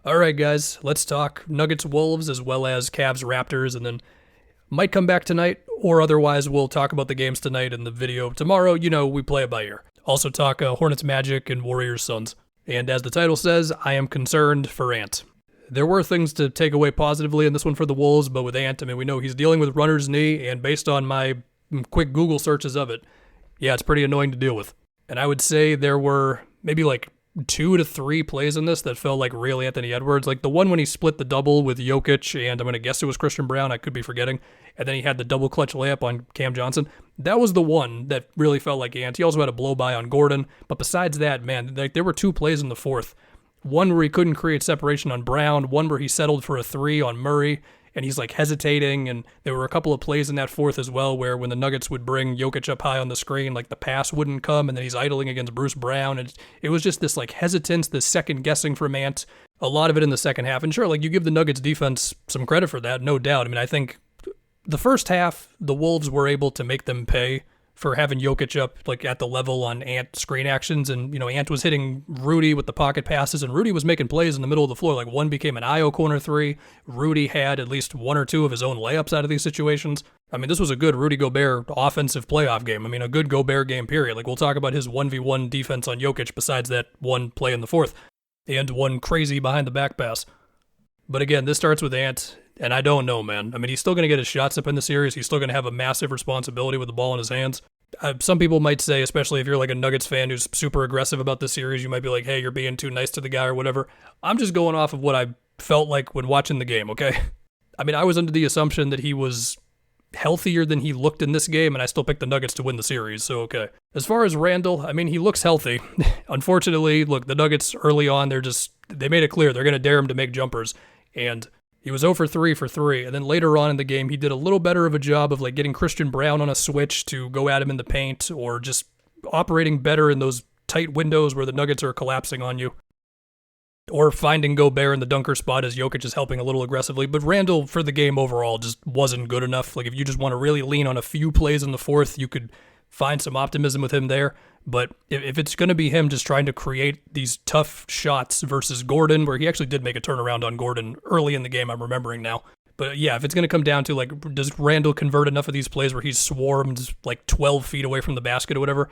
All right, guys, let's talk Nuggets Wolves as well as Cavs Raptors, and then might come back tonight, or otherwise we'll talk about the games tonight in the video tomorrow. You know, we play it by ear. Also talk Hornets Magic and Warriors Suns. And as the title says, I am concerned for Ant. There were things to take away positively in this one for the Wolves, but with Ant, I mean, we know he's dealing with runner's knee, and based on my quick Google searches of it, yeah, it's pretty annoying to deal with. And I would say there were maybe like 2 to 3 plays in this that felt like real Anthony Edwards. Like the one when he split the double with Jokic, and I'm going to guess it was Christian Brown, I could be forgetting, and then he had the double clutch layup on Cam Johnson. That was the one that really felt like Ant. He also had a blow-by on Gordon, but besides that, man, like there were 2 plays in the fourth. One where he couldn't create separation on Brown, one where he settled for a 3 on Murray, and he's like hesitating, and there were a couple of plays in that fourth as well where when the Nuggets would bring Jokic up high on the screen, like the pass wouldn't come, and then he's idling against Bruce Brown, and it was just this like hesitance, this second guessing from Ant, a lot of it in the second half. And sure, like you give the Nuggets defense some credit for that, no doubt. I mean, I think the first half, the Wolves were able to make them pay for having Jokic up like at the level on Ant screen actions, and you know Ant was hitting Rudy with the pocket passes, and Rudy was making plays in the middle of the floor. Like one became an IO corner 3. Rudy had at least 1 or 2 of his own layups out of these situations. I mean, this was a good Rudy Gobert offensive playoff game. I mean, a good Gobert game period. Like we'll talk about his 1v1 defense on Jokic besides that one play in the fourth and one crazy behind the back pass. But again, this starts with Ant. And I don't know, man. I mean, he's still going to get his shots up in the series. He's still going to have a massive responsibility with the ball in his hands. Some people might say, especially if you're like a Nuggets fan who's super aggressive about this series, you might be like, hey, you're being too nice to the guy or whatever. I'm just going off of what I felt like when watching the game, okay? I mean, I was under the assumption that he was healthier than he looked in this game, and I still picked the Nuggets to win the series, so okay. As far as Randall, I mean, he looks healthy. Unfortunately, look, the Nuggets early on, they made it clear they're going to dare him to make jumpers, and he was 0 for 3 for 3, and then later on in the game, he did a little better of a job of like getting Christian Brown on a switch to go at him in the paint, or just operating better in those tight windows where the Nuggets are collapsing on you, or finding Gobert in the dunker spot as Jokic is helping a little aggressively. But Randall, for the game overall, just wasn't good enough. Like if you just want to really lean on a few plays in the fourth, you could find some optimism with him there. But if it's going to be him just trying to create these tough shots versus Gordon, where he actually did make a turnaround on Gordon early in the game, I'm remembering now. But yeah, if it's going to come down to like, does Randall convert enough of these plays where he's swarmed like 12 feet away from the basket or whatever,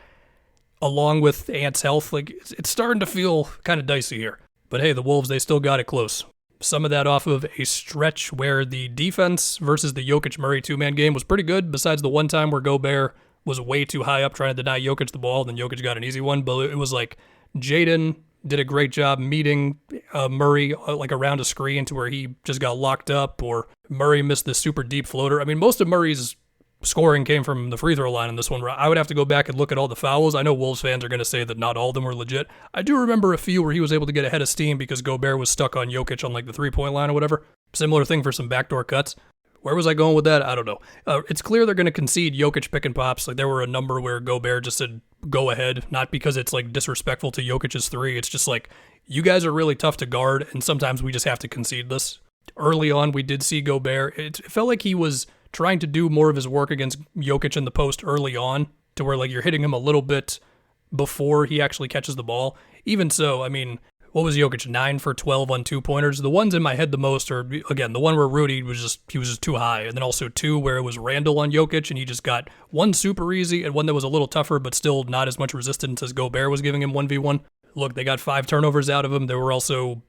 along with Ant's health, like it's starting to feel kind of dicey here. But hey, the Wolves, they still got it close. Some of that off of a stretch where the defense versus the Jokic-Murray 2-man game was pretty good, besides the one time where Gobert was way too high up trying to deny Jokic the ball, then Jokic got an easy one. But it was like Jaden did a great job meeting Murray like around a screen to where he just got locked up, or Murray missed this super deep floater. I mean, most of Murray's scoring came from the free throw line in this one. I would have to go back and look at all the fouls. I know Wolves fans are going to say that not all of them were legit. I do remember a few where he was able to get ahead of steam because Gobert was stuck on Jokic on like the 3-point line or whatever. Similar thing for some backdoor cuts. Where was I going with that? I don't know. It's clear they're going to concede Jokic pick and pops. Like there were a number where Gobert just said, go ahead. Not because it's like disrespectful to Jokic's 3. It's just like, you guys are really tough to guard, and sometimes we just have to concede this. Early on, we did see Gobert. It felt like he was trying to do more of his work against Jokic in the post early on, to where like you're hitting him a little bit before he actually catches the ball. Even so, I mean, what was Jokic, 9 for 12 on 2-pointers? The ones in my head the most are, again, the one where Rudy was just too high, and then also 2 where it was Randall on Jokic, and he just got one super easy and one that was a little tougher, but still not as much resistance as Gobert was giving him 1v1. Look, they got 5 turnovers out of him. There were also,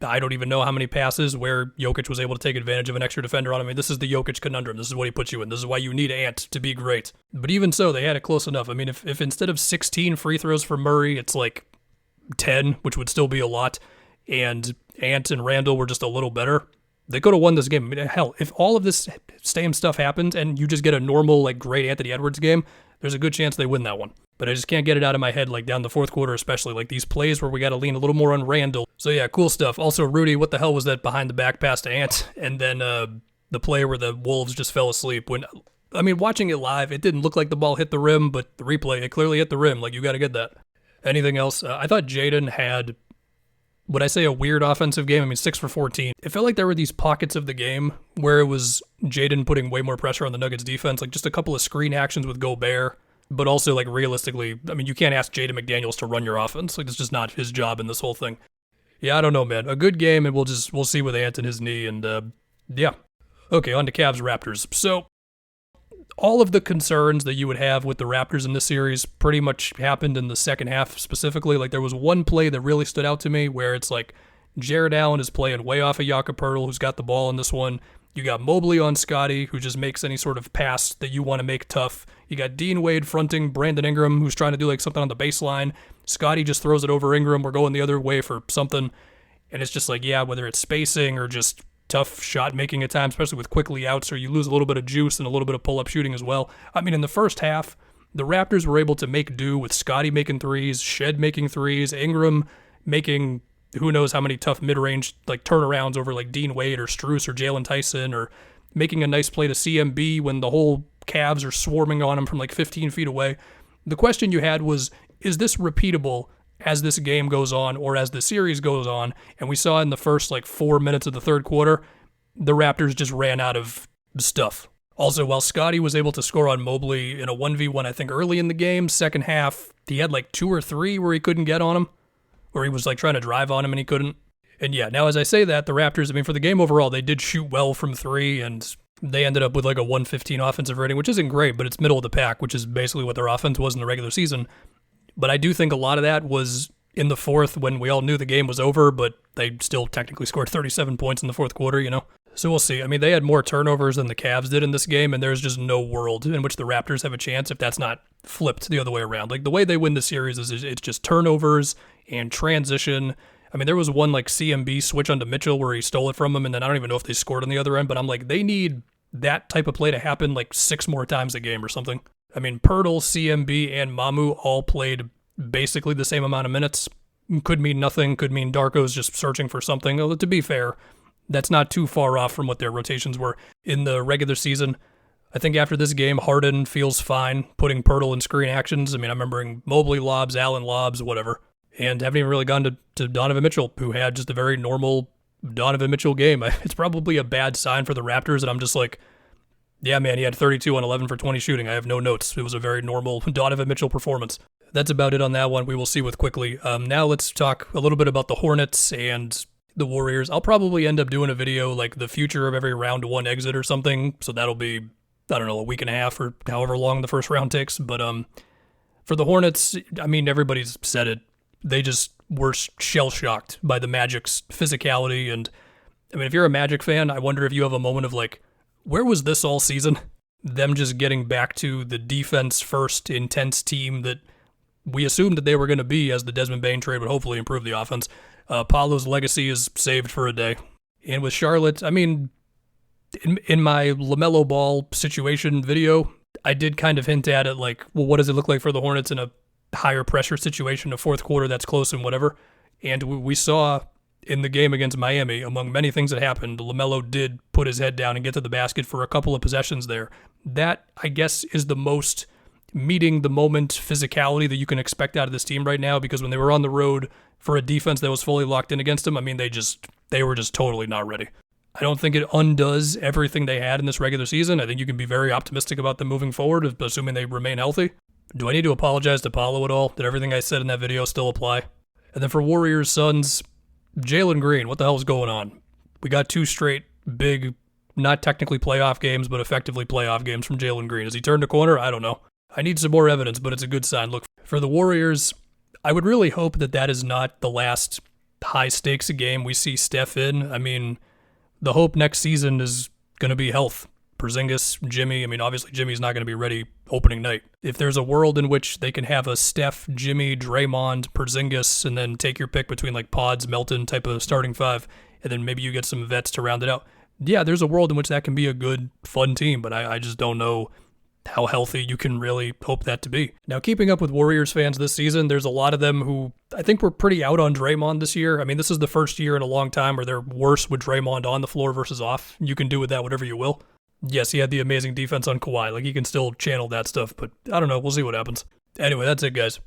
I don't even know how many passes where Jokic was able to take advantage of an extra defender on him. I mean, this is the Jokic conundrum. This is what he puts you in. This is why you need Ant to be great. But even so, they had it close enough. I mean, if instead of 16 free throws for Murray, it's like 10, which would still be a lot, and Ant and Randall were just a little better, they could have won this game. I mean, hell, if all of this same stuff happened and you just get a normal, like, great Anthony Edwards game, there's a good chance they win that one. But I just can't get it out of my head, like, down the fourth quarter especially, like, these plays where we got to lean a little more on Randall. So, yeah, cool stuff. Also, Rudy, what the hell was that behind the back pass to Ant? And then the play where the Wolves just fell asleep. I mean, watching it live, it didn't look like the ball hit the rim, but the replay, it clearly hit the rim. Like, you got to get that. Anything else? I thought Jaden had, would I say, a weird offensive game? I mean, 6 for 14. It felt like there were these pockets of the game where it was Jaden putting way more pressure on the Nuggets defense, like just a couple of screen actions with Gobert, but also, like, realistically, I mean, you can't ask Jaden McDaniels to run your offense. Like, it's just not his job in this whole thing. Yeah, I don't know, man. A good game, and we'll see with Ant and his knee, and yeah. Okay, on to Cavs Raptors. So all of the concerns that you would have with the Raptors in this series pretty much happened in the second half specifically. Like, there was one play that really stood out to me where it's like Jared Allen is playing way off of Jakob Poeltl, who's got the ball in this one. You got Mobley on Scotty, who just makes any sort of pass that you want to make tough. You got Dean Wade fronting Brandon Ingram, who's trying to do like something on the baseline. Scotty just throws it over Ingram. We're going the other way for something. And it's just like, yeah, whether it's spacing or just tough shot making at times, especially with quickly outs, or you lose a little bit of juice and a little bit of pull-up shooting as well. I mean, in the first half, the Raptors were able to make do with Scotty making threes, Shed making threes, Ingram making who knows how many tough mid-range like turnarounds over like Dean Wade or Strus or Jalen Tyson, or making a nice play to CMB when the whole Cavs are swarming on him from like 15 feet away. The question you had was, is this repeatable as this game goes on or as the series goes on? And we saw in the first like 4 minutes of the third quarter, the Raptors just ran out of stuff. Also, while Scotty was able to score on Mobley in a 1v1, I think early in the game, second half, he had like 2 or 3 where he couldn't get on him, where he was like trying to drive on him and he couldn't. And yeah, now as I say that, the Raptors, I mean, for the game overall, they did shoot well from 3, and they ended up with like a 115 offensive rating, which isn't great, but it's middle of the pack, which is basically what their offense was in the regular season. But I do think a lot of that was in the fourth when we all knew the game was over, but they still technically scored 37 points in the fourth quarter, you know? So we'll see. I mean, they had more turnovers than the Cavs did in this game, and there's just no world in which the Raptors have a chance if that's not flipped the other way around. Like, the way they win the series is it's just turnovers and transition. I mean, there was one like CMB switch onto Mitchell where he stole it from him, and then I don't even know if they scored on the other end, but I'm like, they need that type of play to happen like 6 more times a game or something. I mean, Poeltl, CMB, and Mamu all played basically the same amount of minutes. Could mean nothing, could mean Darko's just searching for something. Although, to be fair, that's not too far off from what their rotations were in the regular season. I think after this game, Harden feels fine putting Poeltl in screen actions. I mean, I'm remembering Mobley lobs, Allen lobs, whatever. And haven't even really gone to Donovan Mitchell, who had just a very normal Donovan Mitchell game. It's probably a bad sign for the Raptors, and I'm just like, yeah, man, he had 32 on 11 for 20 shooting. I have no notes. It was a very normal Donovan Mitchell performance. That's about it on that one. We will see with quickly. Now let's talk a little bit about the Hornets and the Warriors. I'll probably end up doing a video like the future of every round 1 exit or something. So that'll be, I don't know, a week and a half or however long the first round takes. But for the Hornets, I mean, everybody's said it. They just were shell-shocked by the Magic's physicality. And I mean, if you're a Magic fan, I wonder if you have a moment of like, where was this all season? Them just getting back to the defense-first, intense team that we assumed that they were going to be, as the Desmond Bane trade would hopefully improve the offense. Paolo's legacy is saved for a day. And with Charlotte, I mean, in my LaMelo Ball situation video, I did kind of hint at it like, well, what does it look like for the Hornets in a higher pressure situation, a fourth quarter that's close and whatever. And we saw in the game against Miami, among many things that happened, LaMelo did put his head down and get to the basket for a couple of possessions there. That, I guess, is the most meeting the moment physicality that you can expect out of this team right now, because when they were on the road for a defense that was fully locked in against them, I mean, they were just totally not ready. I don't think it undoes everything they had in this regular season. I think you can be very optimistic about them moving forward, assuming they remain healthy. Do I need to apologize to Paolo at all? Did everything I said in that video still apply? And then for Warriors Suns, Jalen Green, what the hell is going on? We got 2 straight big, not technically playoff games, but effectively playoff games from Jalen Green. Has he turned a corner? I don't know. I need some more evidence, but it's a good sign. Look, for the Warriors, I would really hope that that is not the last high-stakes game we see Steph in. I mean, the hope next season is going to be health. Porzingis, Jimmy, I mean, obviously Jimmy's not going to be ready opening night. If there's a world in which they can have a Steph, Jimmy, Draymond, Porzingis, and then take your pick between like Pods, Melton type of starting 5, and then maybe you get some vets to round it out. Yeah, there's a world in which that can be a good, fun team, but I just don't know how healthy you can really hope that to be. Now, keeping up with Warriors fans this season, there's a lot of them who I think were pretty out on Draymond this year. I mean, this is the first year in a long time where they're worse with Draymond on the floor versus off. You can do with that whatever you will. Yes, he had the amazing defense on Kawhi. Like, he can still channel that stuff, but I don't know. We'll see what happens. Anyway, that's it, guys.